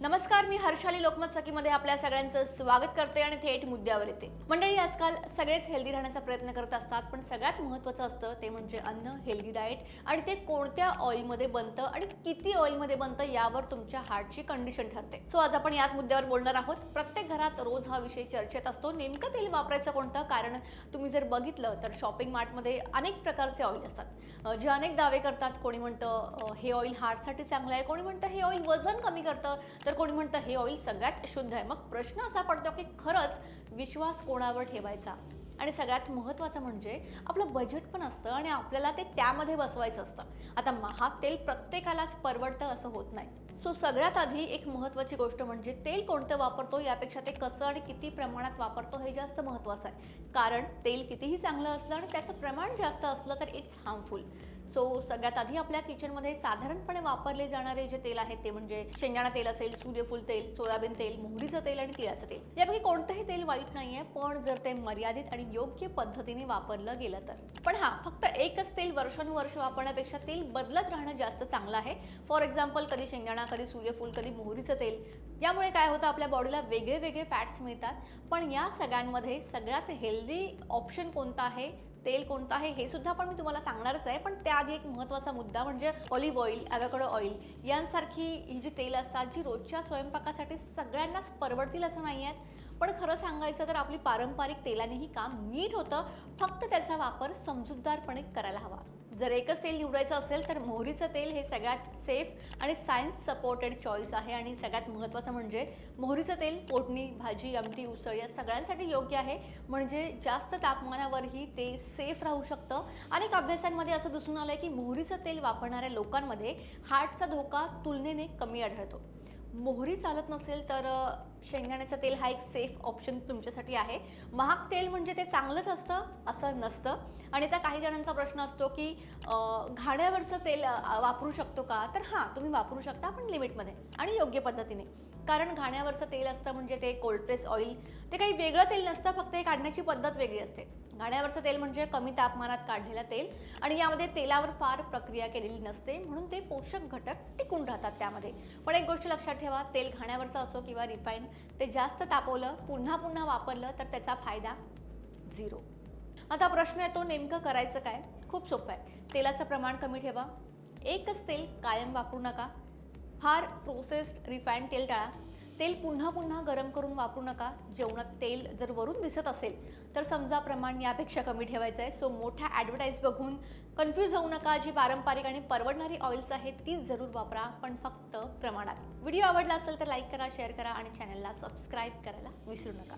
नमस्कार, मी हर्षाली लोकमत सखीमध्ये आपल्या सगळ्यांचं स्वागत करते आणि थेट मुद्द्यावर येते। मंडळी, आजकाल सगळेच हेल्दी राहण्याचा प्रयत्न करत असतात, पण सगळ्यात महत्त्वाचं असतं ते म्हणजे अन्न, हेल्दी डाएट आणि ते कोणत्या ऑइलमध्ये बनतं आणि किती ऑइलमध्ये बनतं यावर तुमच्या हार्टची कंडिशन ठरते। सो आज आपण याच मुद्द्यावर बोलणार आहोत। प्रत्येक घरात रोज हा विषय चर्चेत असतो, नेमकं तेल वापरायचं कोणतं। कारण तुम्ही जर बघितलं तर शॉपिंग मार्टमध्ये अनेक प्रकारचे ऑइल असतात, जे अनेक दावे करतात। कोणी म्हणतं हे ऑइल हार्टसाठी चांगलं आहे, कोणी म्हणतं हे ऑइल वजन कमी करतं, तर कोणी म्हणतं हे ऑइल सगळ्यात शुद्ध आहे। मग प्रश्न असा पडतो की खरंच विश्वास कोणावर ठेवायचा? आणि सगळ्यात महत्त्वाचं म्हणजे आपलं बजेट पण असतं आणि आपल्याला ते त्यामध्ये बसवायचं असतं। आता महाग तेल प्रत्येकालाच परवडतं असं होत नाही। सो सगळ्यात आधी एक महत्त्वाची गोष्ट म्हणजे तेल कोणतं वापरतो यापेक्षा ते कसं आणि किती प्रमाणात वापरतो हे जास्त महत्त्वाचं आहे। कारण तेल कितीही चांगलं असलं आणि त्याचं प्रमाण जास्त असलं तर इट्स हार्मफुल। सो सगळ्यात आधी आपल्या किचनमध्ये साधारणपणे वापरले जाणारे जे तेल आहेत ते म्हणजे शेंगदाणा तेल असेल, सूर्यफूल तेल, सोयाबीन तेल, मोहरीचं तेल आणि तिळाचं तेल। यापैकी कोणतंही तेल वाईट नाहीये, पण जर ते मर्यादित आणि योग्य पद्धतीने वापरलं गेलं तर। पण हां, फक्त एकच तेल वर्षानुवर्ष वापरण्यापेक्षा तेल बदलत राहणं जास्त चांगलं आहे। फॉर एक्झाम्पल, कधी शेंगदाणा, कधी सूर्यफूल, कधी मोहरीचं तेल। यामुळे काय होतं, आपल्या बॉडीला वेगळे वेगळे फॅट्स मिळतात। पण या सगळ्यांमध्ये सगळ्यात हेल्दी ऑप्शन कोणता आहे, तेल कोणतं आहे हे सुद्धा पण मी तुम्हाला सांगणारच आहे। पण त्याआधी एक महत्त्वाचा मुद्दा म्हणजे ऑलिव्ह ऑइल, ॲव्होकॅडो ऑइल यांसारखी ही जी तेल असतात, जी रोजच्या स्वयंपाकासाठी सगळ्यांनाच परवडतील असं नाही आहेत। पण खरं सांगायचं तर आपली पारंपरिक तेलानेही काम नीट होतं, फक्त त्याचा वापर समजूतदारपणे करायला हवा। जर एकच तेल निवडायचं असेल तर मोहरीचं तेल हे सगळ्यात सेफ आणि सायन्स सपोर्टेड चॉईस आहे। आणि सगळ्यात महत्त्वाचं म्हणजे मोहरीचं तेल फोडणी, भाजी, आमटी, उसळ या सगळ्यांसाठी योग्य आहे। म्हणजे जास्त तापमानावरही ते सेफ राहू शकतं। अनेक अभ्यासांमध्ये असं दिसून आलंय की मोहरीचं तेल वापरणाऱ्या लोकांमध्ये हार्टचा धोका तुलनेने कमी आढळतो। मोहरी चालत नसेल तर शेंगदाण्याचं तेल हा एक सेफ ऑप्शन तुमच्यासाठी आहे। महाग तेल म्हणजे ते चांगलंच असतं असं नसतं। आणि आता काही जणांचा प्रश्न असतो की घाण्यावरचं तेल वापरू शकतो का? तर हां, तुम्ही वापरू शकता, पण लिमिटमध्ये आणि योग्य पद्धतीने। कारण घाण्यावरचं तेल असतं म्हणजे ते कोल्ड प्रेस ऑइल, ते काही वेगळं तेल नसतं, फक्त हे काढण्याची पद्धत वेगळी असते। घाण्यावरचं तेल म्हणजे कमी तापमानात काढलेलं तेल आणि यामध्ये तेलावर फार प्रक्रिया केलेली नसते, म्हणून ते पोषक घटक टिकून राहतात त्यामध्ये। पण एक गोष्ट लक्षात ठेवा, तेल घाण्यावरचं असो किंवा रिफाईंड, ते जास्त तापवलं, पुन्हा पुन्हा वापरलं तर त्याचा फायदा झिरो। आता प्रश्न येतो, नेमकं करायचं काय? खूप सोपं आहे। तेलाचं प्रमाण कमी ठेवा, एकच तेल कायम वापरू नका, फार प्रोसेस्ड रिफाईंड तेल टाळा, तेल पुन्हा पुन्हा गरम करून वापरू नका। जेवणात तेल जर वरून दिसत असेल तर समजा प्रमाण यापेक्षा कमी ठेवायचं आहे। सो मोठ्या ॲडव्हर्टाईज बघून कन्फ्यूज होऊ नका। जी पारंपरिक आणि परवडणारी ऑइल्स आहेत तीच जरूर वापरा, पण फक्त प्रमाणात। व्हिडिओ आवडला असेल तर लाईक करा, शेअर करा आणि चॅनलला सबस्क्राईब करायला विसरू नका।